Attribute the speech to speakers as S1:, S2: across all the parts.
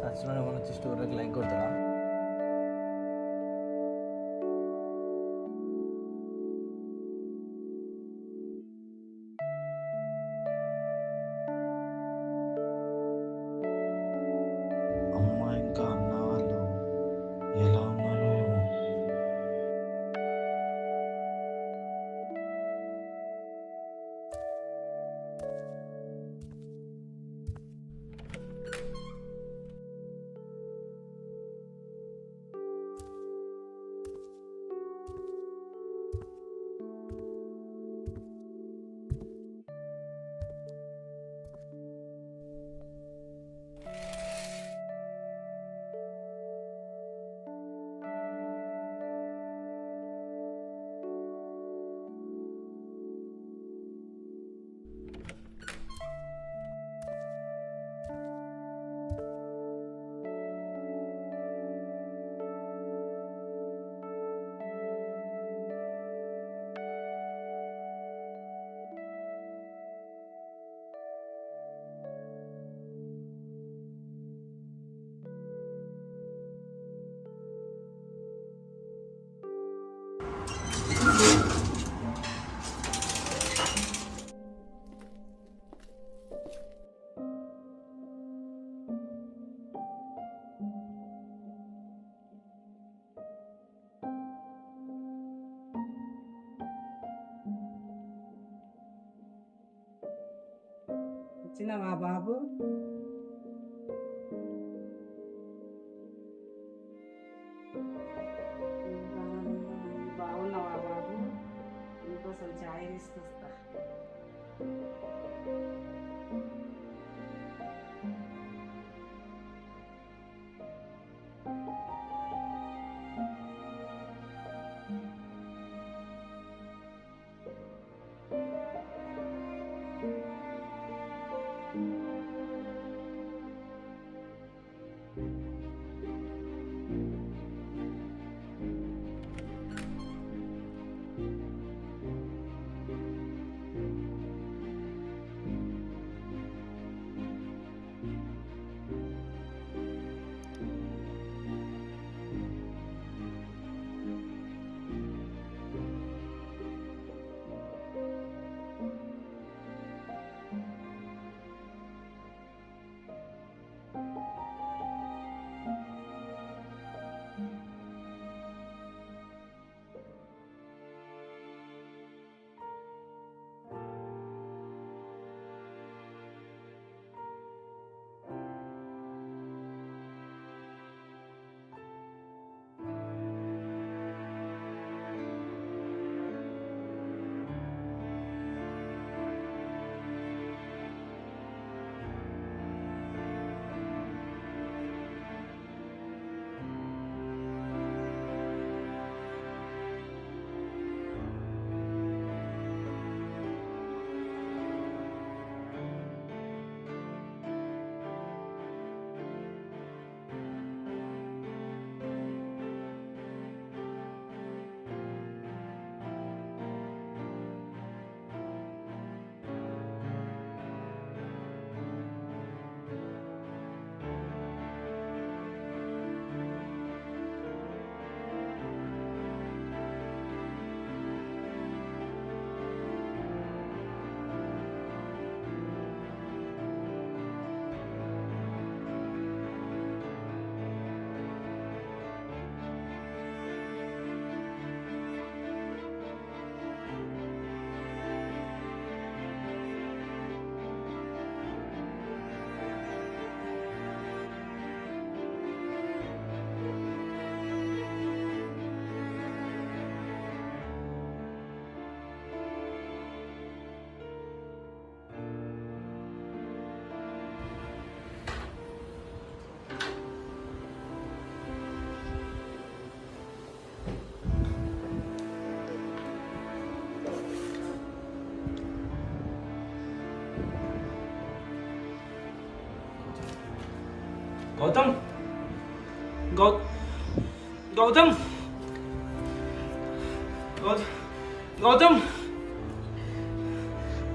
S1: సచిలో ఏమైనా వచ్చి స్టోరీకి లైక్ కొడతారా?
S2: అమ్మ ఇంకా అన్న వాళ్ళు ఎలా ఉన్నారో ఏమో.
S3: వచ్చినావా బాబు? బాగున్నావా బాబు? నీకోసం ఛాయ్ తీసుకొస్తా.
S1: గౌతమ్, గౌతమ్, గౌతమ్,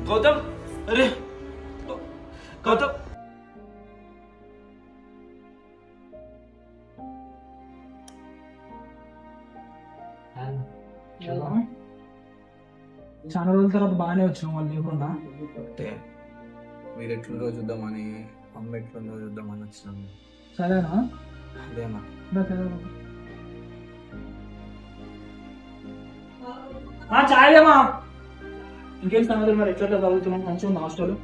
S1: గౌతమ్, అరే గౌతమ్,
S4: చాలా రోజుల తర్వాత బాగానే వచ్చినాం వాళ్ళు లేకుండా.
S1: అంటే మీరు ఎట్లుందో చూద్దామని, అమ్మ ఎట్లుందో చూద్దామని వచ్చినాము.
S4: సరేనా?
S1: అదేనా?
S4: చాలేమా ఇంకేం సంగతులు మరి ఎట్లా చదువుతున్నాం? మంచిగా ఉంది హాస్టల్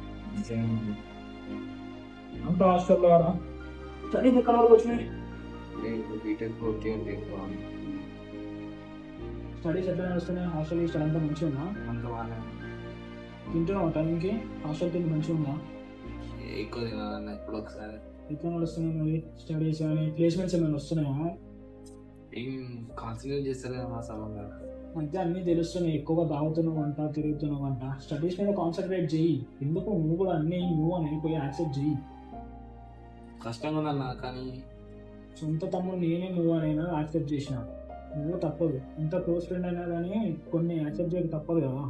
S4: అంతా హాస్టల్లో కదా. సరే ఎక్కడ వరకు వచ్చినాయి
S1: బీటెక్ పూర్తి ఉంది,
S4: స్టడీస్ ఎట్లా నడుస్తున్నాయి? హాస్టల్ స్టడీ అంతా మంచిగా ఉందా?
S1: అంత బాగానే
S4: తింటున్నావు టైంకి? హాస్టల్ తిండి మంచిగా ఉందా?
S1: ఎక్కువ తినాలన్న ఇప్పుడు ఒకసారి.
S4: ఎట్లా నడుస్తున్నాయి మరి స్టడీస్ కానీ ప్లేస్మెంట్స్ ఏమైనా వస్తున్నాయా?
S1: ఏం కాన్సన్ట్రేట్ చేస్తలేదు మా సమయంలో.
S4: అంటే అన్నీ తెలుస్తున్నాయి. ఎక్కువగా తాగుతున్నావు అంట, తిరుగుతున్నావు అంట. స్టడీస్ మీద కాన్సన్ట్రేట్ చెయ్యి. ఎందుకు నువ్వు కూడా అన్నీ నువ్వు అని వెళ్ళిపోయి యాక్సెప్ట్ చెయ్యి.
S1: కష్టంగా ఉందన్న, కానీ
S4: సొంత తమ్ముడు నేనే నువ్వు అనైనా యాక్సెప్ట్ చేసిన. నువ్వు తప్పదు, ఎంత క్లోజ్ ఫ్రెండ్ అయినా కానీ కొన్ని యాక్సెప్ట్ చేయక తప్పదు కదా.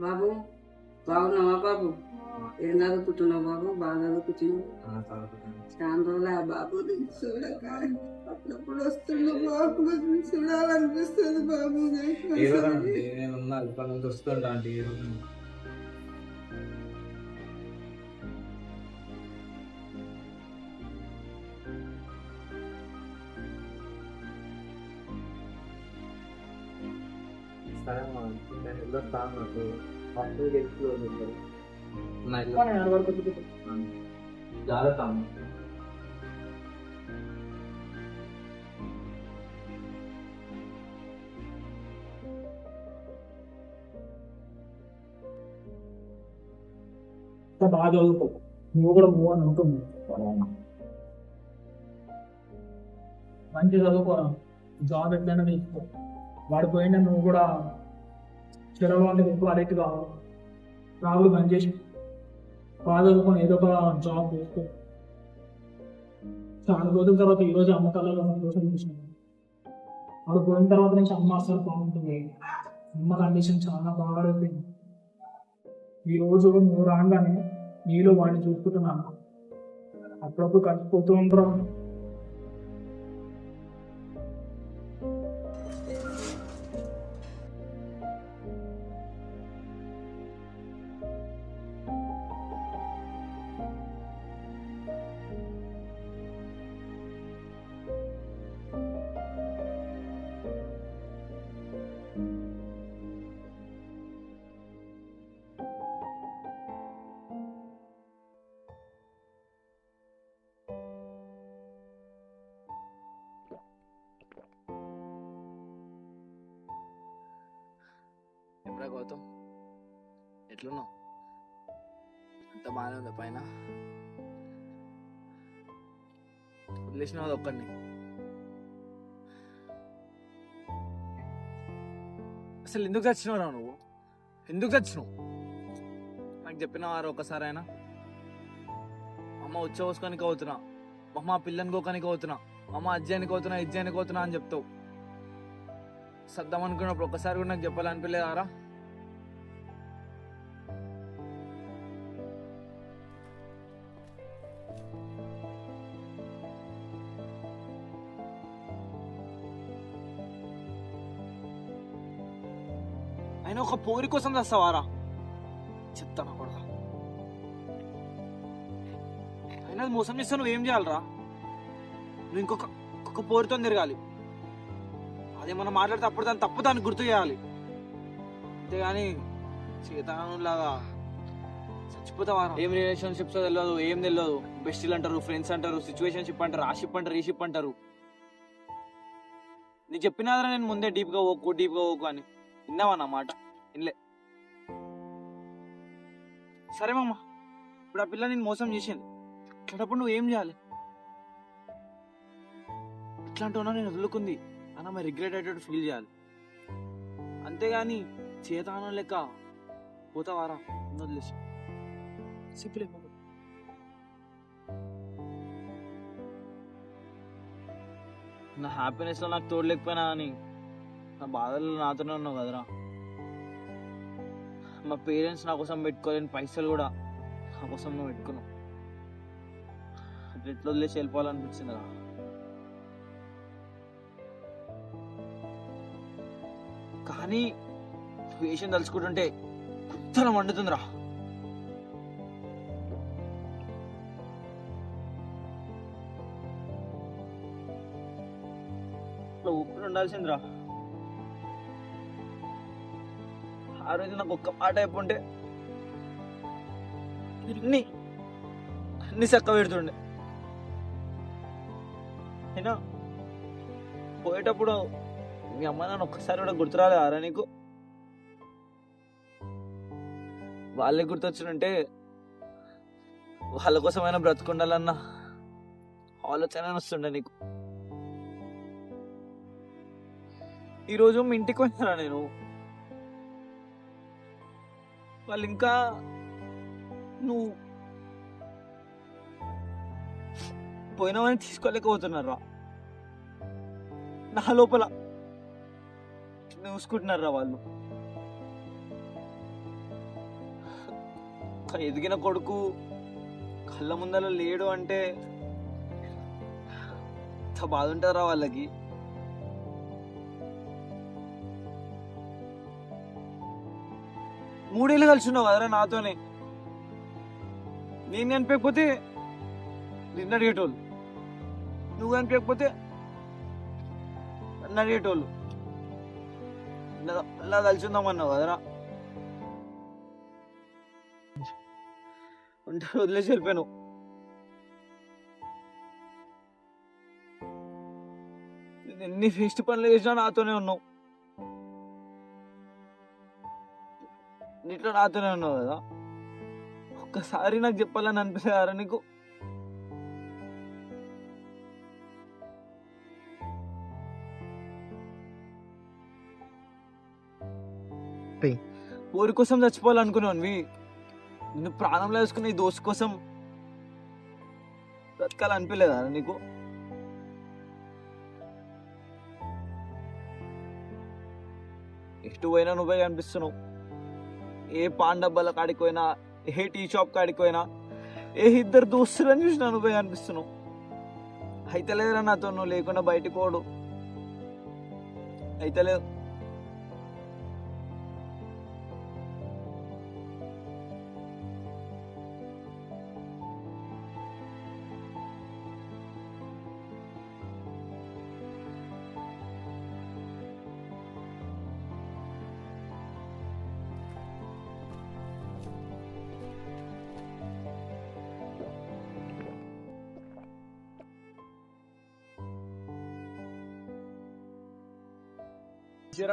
S3: బాబు బాగున్నావా బాబు? ఏం చదువుకుంటున్నావు బాబు? బాగా చదువుకుంటున్నావు? చాలా రోజులు ఆ బాబుని చూడక అప్పుడప్పుడు వస్తుండు బాబు, చూడాలనిపిస్తుంది బాబు.
S1: నేనున్నా ఇప్పటి నుంచి వస్తుంటా అంటే ఈ రోజు సరే నేను వెళ్ళొస్తాను. నాకు హాస్టల్కి జాగ్రత్త.
S4: బాగా చదువుకో, నువ్వు కూడా మూవ్ అని ఉంటుంది. మంచి చదువుకోరా, జాబ్ ఎట్లయినా తీసుకో. వాడు పోయినా నువ్వు కూడా చెరవ అంటే ఎక్కువ అడిక్ట్ కావు. రాగులు బంద్ చేసి బాగా చదువుకొని ఏదో ఒక జాబ్ చేసుకో. చాలా రోజుల తర్వాత ఈరోజు అమ్మ కళ్ళలో సంతోషం చూసినాను. వాడు పోయిన తర్వాత నుంచి అమ్మ అసలు బాగుంటుంది. అమ్మ కండిషన్ చాలా బాగా అయిపోయింది. ఈరోజు నువ్వు రాగానే నీలో వాడిని చూసుకుంటున్నాను. అప్పుడప్పుడు కలిసిపోతూ ఉండరా.
S1: ఎప్పుడా గౌతమ్, ఎట్లున్నావు? అంత బాగానే ఉంది. పైన వదిలేసిన అది ఒక్కడిని. అసలు ఎందుకు చచ్చినావురా నువ్వు? ఎందుకు చచ్చినావు? నాకు చెప్పినవారు ఒకసారి అయినా? అమ్మ ఉచ్చవసుకోనికి అవుతున్నా, అమ్మ పిల్లని కోకానికి అవుతున్నా, అమ్మ అజ్జానికి అవుతున్నా, ఇజ్జానికి అవుతున్నా అని చెప్తావు. సర్దాం అనుకున్నప్పుడు ఒక్కసారి కూడా నాకు చెప్పాలనిపించలేదారా? అయినా ఒక పోరి కోసం చేస్తావారా? చెప్తాను కూడా. అయినా మోసం చేస్తా నువ్వేం చేయాలరా? నువ్వు ఇంకొక పోరితో తిరగాలి. అదేమన్నా మాట్లాడితే అప్పుడు దాన్ని తప్పు దాన్ని గుర్తు చేయాలి. అంతేగాని చేతనంలాగా చచ్చిపోతావా? ఏం రిలేషన్షిప్స్ తెలియదు, ఏం తెలియదు. బెస్టీలు అంటారు, ఫ్రెండ్స్ అంటారు, సిచ్యువేషన్షిప్ అంటారు, ఆ షిప్ అంటారు, ఈ షిప్ అంటారు. నీకు చెప్పినాదరా నేను ముందే డీప్గా ఓకు అని. విన్నావా నా మాట? ఇన్లే. సరే మామ, ఇప్పుడు ఆ పిల్ల నేను మోసం చేసింది. అట్లాంటప్పుడు నువ్వేం చేయాలి? ఇట్లాంటి ఉన్నా నేను వదులుకుంది అన్న మరి రిగ్రెట్ అయ్యేటట్టు ఫీల్ చేయాలి. అంతేగాని చేతానం లెక్క పోతావారా? వదిలేసి సింపుల్. నా హ్యాపీనెస్లో నాకు తోడలేకపోయినా అని నా బాధలు నాతోనే ఉన్నావు కదరా. మా పేరెంట్స్ నా కోసం పెట్టుకోలేని పైసలు కూడా నా కోసం నువ్వు పెట్టుకున్నావు. ఎట్లా వదిలేసి వెళ్ళిపోవాలనిపించిందిరా. కానీ విషయం తలుచుకుంటుంటే కుత్తరం వండుతుందిరా. ఇట్లా ఊపిరి ఉండాల్సిందిరా. ఆ రోజు నాకు ఒక్క మాట అయిపోంటే అన్ని అన్ని చక్క పెడుతుండే. అయినా పోయేటప్పుడు మీ అమ్మ నన్ను ఒక్కసారి కూడా గుర్తురాలేరా నీకు? వాళ్ళే గుర్తొచ్చినంటే వాళ్ళ కోసమైనా బ్రతుకుండాలన్న ఆలోచన వస్తుండే నీకు. ఈరోజు మీ ఇంటికి పోయినారా నేను, వాళ్ళు ఇంకా నువ్వు పోయినావని తీసుకోలేకపోతున్నారా. నా లోపల చూసుకుంటున్నారా వాళ్ళు. ఎదిగిన కొడుకు కళ్ళ ముందర లేడు అంటే ఎంత బాధ ఉంటారా వాళ్ళకి. మూడేళ్ళు కలిసి ఉన్నావు కదరా నాతోనే. నేను కనిపించకపోతే నిన్ను అడిగేటోళ్ళు, నువ్వు కనిపించకపోతే నన్ను అడిగేటోళ్ళు. ఇలా కలిసి ఉందామన్నావు కదరా. ఉంటే వదిలేసి వెళ్ళిపోయాను. ఎన్ని ఫేస్ట్ పనులు చేసినా నాతోనే ఉన్నావు, నీట్లో నాతోనే ఉన్నావు కదా. ఒక్కసారి నాకు చెప్పాలని అనిపిస్తారా నీకు? ఊరి కోసం చచ్చిపోవాలనుకున్నావు. నిన్ను ప్రాణంలో వేసుకుని ఈ దోస్తు కోసం బ్రతకాలనిపించలేదా నీకు? ఎటు పోయినా నువ్వే కనిపిస్తున్నావు. ఏ పాన్ డబ్బాల కాడికి పోయినా, ఏ టీ షాప్ కాడికి పోయినా, ఏ ఇద్దరు దోస్తులని చూసినా నువ్వే కనిపిస్తున్నావు. అయితే లేదురా నాతో నువ్వు లేకుండా బయటికి పోడు. అయితే లేదు.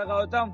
S1: గౌతమ్